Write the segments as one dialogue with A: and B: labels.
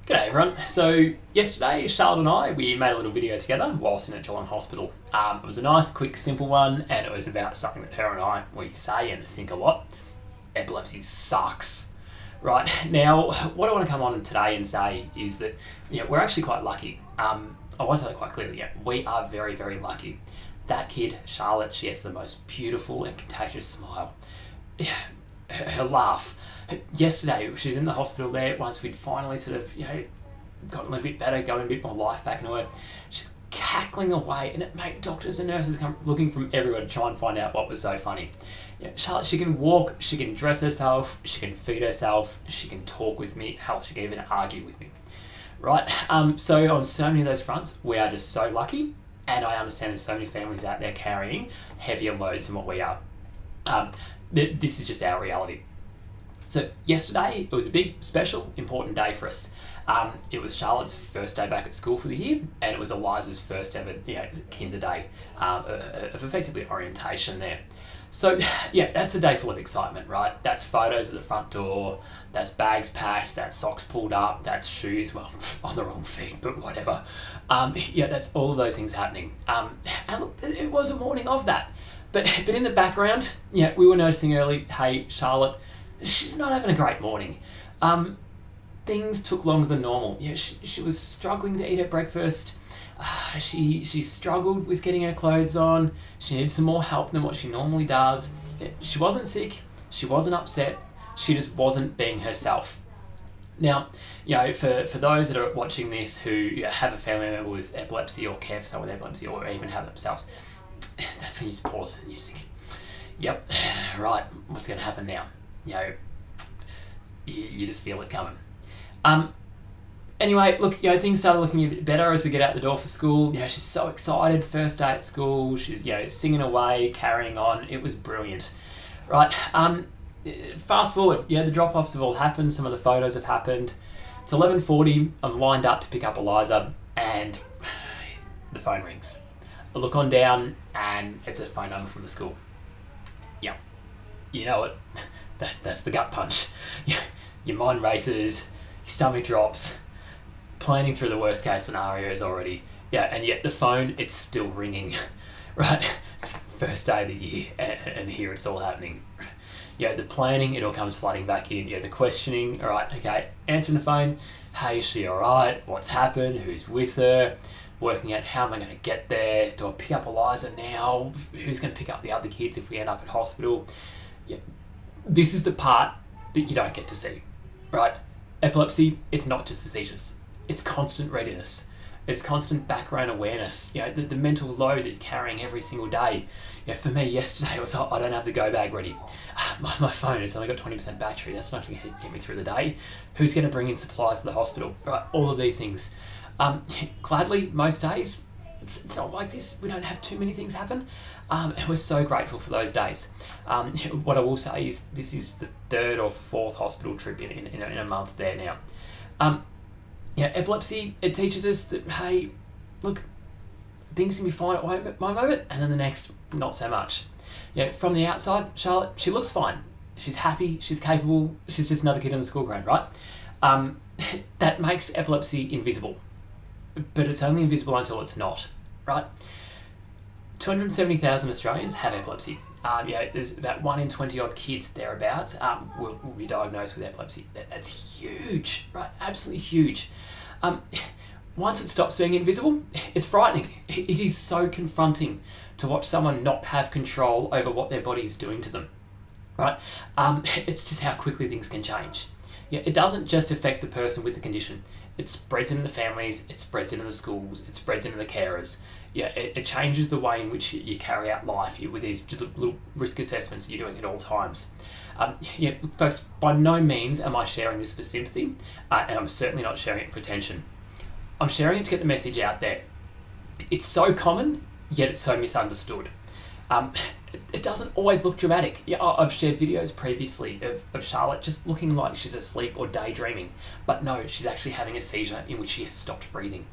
A: G'day everyone. So yesterday, Charlotte and I, we made a little video together whilst in a Geelong hospital. It was a nice, quick, simple one, and it was about something that her and I, we say and think a lot. Epilepsy sucks. Right, now, what I want to come on today and say is that we're actually quite lucky. I want to say that quite clearly, we are very, very lucky. That kid, Charlotte, she has the most beautiful and contagious smile. Her laugh. Yesterday, she's in the hospital there. Once we'd finally sort of, gotten a little bit better, gotten a bit more life back into her, she's cackling away, and it made doctors and nurses come looking from everywhere to try and find out what was so funny. Charlotte, she can walk, she can dress herself, she can feed herself, she can talk with me, hell, she can even argue with me. Right? So on so many of those fronts, we are just so lucky, and I understand there's so many families out there carrying heavier loads than what we are. This is just our reality. So yesterday, it was a big, special, important day for us. It was Charlotte's first day back at school for the year, and it was Eliza's first ever kinder day of effectively orientation there. So that's a day full of excitement, right? That's photos at the front door, that's bags packed, that's socks pulled up, that's shoes, well, on the wrong feet, but whatever. That's all of those things happening. And look, it was a morning of that. But in the background, we were noticing early, hey, Charlotte, she's not having a great morning. Things took longer than normal. She was struggling to eat her breakfast. She struggled with getting her clothes on. She needed some more help than what she normally does. She wasn't sick. She wasn't upset. She just wasn't being herself. Now, for those that are watching this who have a family member with epilepsy or care for someone with epilepsy or even have it themselves, that's when you just pause and you think, yep, right, what's going to happen now? You just feel it coming. Anyway, look, things started looking a bit better as we get out the door for school. She's so excited, first day at school. She's, singing away, carrying on. It was brilliant, right? Fast forward, the drop-offs have all happened. Some of the photos have happened. It's 11:40. I'm lined up to pick up Eliza, and the phone rings. I look on down, and it's a phone number from the school. Yeah, you know it. That's the gut punch. Your mind races, your stomach drops, planning through the worst case scenarios already. And yet the phone, it's still ringing, right? It's first day of the year, and here it's all happening. The planning, it all comes flooding back in. The questioning, all right, okay, answering the phone, hey, is she all right? What's happened? Who's with her? Working out how am I going to get there? Do I pick up Eliza now? Who's going to pick up the other kids if we end up at hospital? This is the part that you don't get to see, right? Epilepsy, it's not just the seizures. It's constant readiness. It's constant background awareness. The mental load that you're carrying every single day. For me, yesterday it was, I don't have the go bag ready. My phone has only got 20% battery. That's not going to get me through the day. Who's going to bring in supplies to the hospital? Right, all of these things. Gladly, most days, it's not like this. We don't have too many things happen. And we're so grateful for those days. What I will say is this is the third or fourth hospital trip in a month there now. Epilepsy, it teaches us that, hey, look, things can be fine at one moment, and then the next, not so much. From the outside, Charlotte, she looks fine. She's happy, she's capable, she's just another kid in the school ground, right? That makes epilepsy invisible. But it's only invisible until it's not, right? 270,000 Australians have epilepsy. There's about 1 in 20 odd kids thereabouts will be diagnosed with epilepsy. That's huge, right? Absolutely huge. Once it stops being invisible, it's frightening. It is so confronting to watch someone not have control over what their body is doing to them, right? It's just how quickly things can change. It doesn't just affect the person with the condition. It spreads into the families, it spreads into the schools, it spreads into the carers. It changes the way in which you carry out life with these just little risk assessments that you're doing at all times. Folks, by no means am I sharing this for sympathy, and I'm certainly not sharing it for attention. I'm sharing it to get the message out there. It's so common, yet it's so misunderstood. It doesn't always look dramatic. I've shared videos previously of Charlotte just looking like she's asleep or daydreaming, but no, she's actually having a seizure in which she has stopped breathing.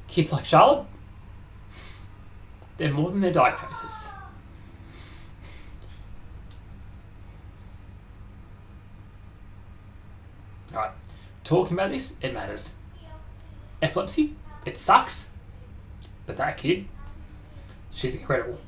A: Kids like Charlotte, they're more than their diagnosis. All right, talking about this, it matters. Epilepsy, it sucks, but that kid, she's incredible.